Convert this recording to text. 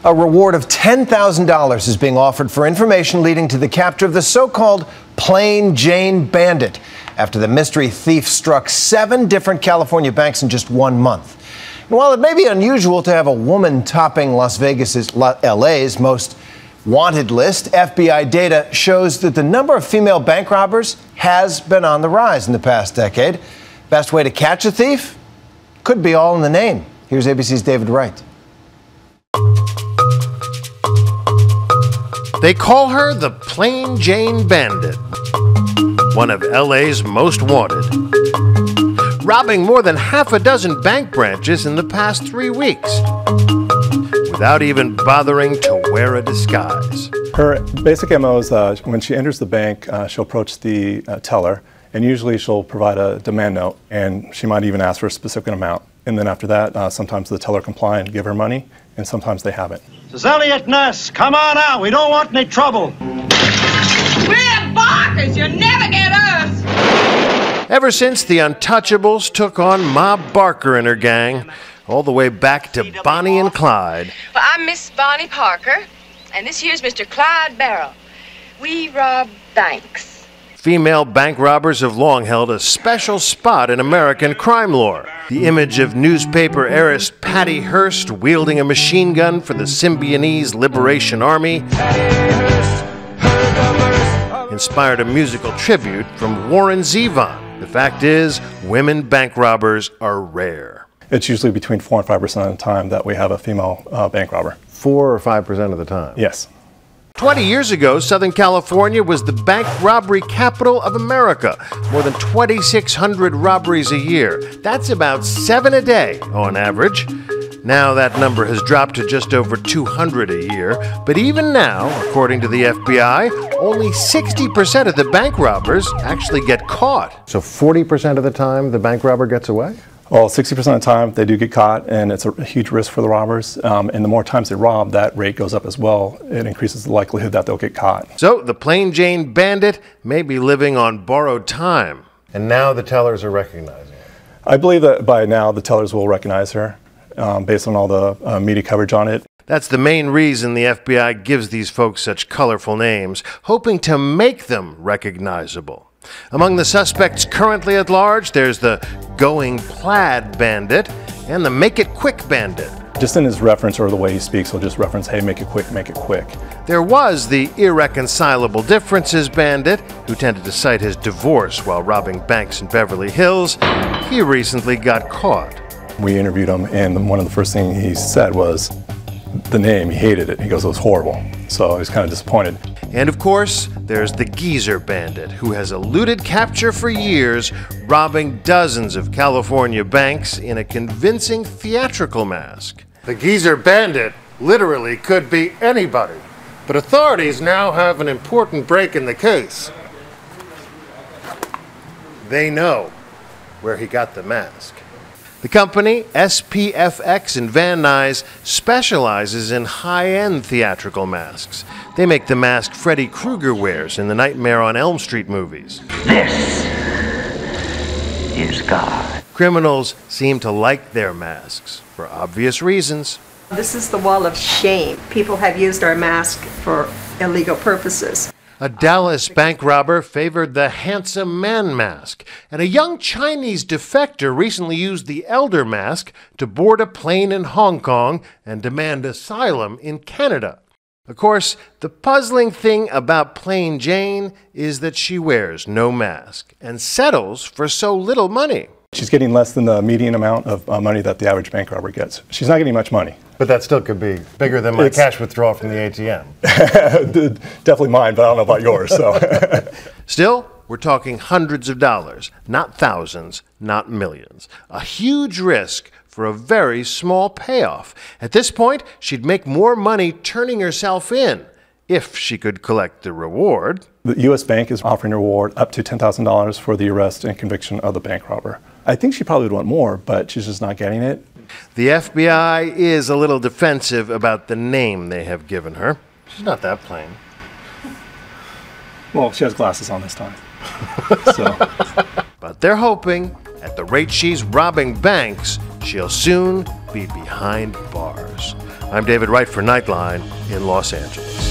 A reward of $10,000 is being offered for information leading to the capture of the so-called Plain Jane Bandit, after the mystery thief struck 7 different California banks in just 1 month. And while it may be unusual to have a woman topping LA's most wanted list, FBI data shows that the number of female bank robbers has been on the rise in the past decade. Best way to catch a thief? Could be all in the name. Here's ABC's David Wright. They call her the Plain Jane Bandit, one of LA's most wanted, robbing more than half a dozen bank branches in the past 3 weeks, without even bothering to wear a disguise. Her basic MO is when she enters the bank, she'll approach the teller, and usually she'll provide a demand note, and she might even ask for a specific amount. And then after that, sometimes the teller comply and give her money, and sometimes they haven't. This is Elliot Ness. Come on out. We don't want any trouble. We're barkers. You'll never get us. Ever since the Untouchables took on Ma Barker and her gang, all the way back to Bonnie and Clyde. Well, I'm Miss Bonnie Parker, and this here's Mr. Clyde Barrow. We rob banks. Female bank robbers have long held a special spot in American crime lore. The image of newspaper heiress Patty Hearst wielding a machine gun for the Symbionese Liberation Army inspired a musical tribute from Warren Zevon. The fact is, women bank robbers are rare. It's usually between 4 and 5% of the time that we have a female bank robber. 4 or 5% of the time? Yes. 20 years ago, Southern California was the bank robbery capital of America. More than 2,600 robberies a year. That's about 7 a day on average. Now that number has dropped to just over 200 a year. But even now, according to the FBI, only 60% of the bank robbers actually get caught. So 40% of the time the bank robber gets away? Well, 60% of the time they do get caught, and it's a huge risk for the robbers. And the more times they rob, that rate goes up as well. It increases the likelihood that they'll get caught. So the Plain Jane Bandit may be living on borrowed time. And now the tellers are recognizing it. I believe that by now the tellers will recognize her based on all the media coverage on it. That's the main reason the FBI gives these folks such colorful names, hoping to make them recognizable. Among the suspects currently at large, there's the Going Plaid Bandit and the Make It Quick Bandit. Just in his reference or the way he speaks, he'll just reference, hey, make it quick, make it quick. There was the Irreconcilable Differences Bandit, who tended to cite his divorce while robbing banks in Beverly Hills. He recently got caught. We interviewed him, and one of the first things he said was the name. He hated it. He goes, it was horrible. So he was kind of disappointed. And of course, there's the Geezer Bandit, who has eluded capture for years, robbing dozens of California banks in a convincing theatrical mask. The Geezer Bandit literally could be anybody, but authorities now have an important break in the case. They know where he got the mask. The company, SPFX in Van Nuys, specializes in high-end theatrical masks. They make the mask Freddy Krueger wears in the Nightmare on Elm Street movies. This is God. Criminals seem to like their masks, for obvious reasons. This is the wall of shame. People have used our mask for illegal purposes. A Dallas bank robber favored the handsome man mask, and a young Chinese defector recently used the elder mask to board a plane in Hong Kong and demand asylum in Canada. Of course, the puzzling thing about Plain Jane is that she wears no mask and settles for so little money. She's getting less than the median amount of money that the average bank robber gets. She's not getting much money. But that still could be bigger than my cash withdrawal from the ATM. Definitely mine, but I don't know about yours. So. Still, we're talking hundreds of dollars, not thousands, not millions. A huge risk for a very small payoff. At this point, she'd make more money turning herself in, if she could collect the reward. The U.S. Bank is offering a reward up to $10,000 for the arrest and conviction of the bank robber. I think she probably would want more, but she's just not getting it. The FBI is a little defensive about the name they have given her. She's not that plain. Well, she has glasses on this time. So. But they're hoping, at the rate she's robbing banks, she'll soon be behind bars. I'm David Wright for Nightline in Los Angeles.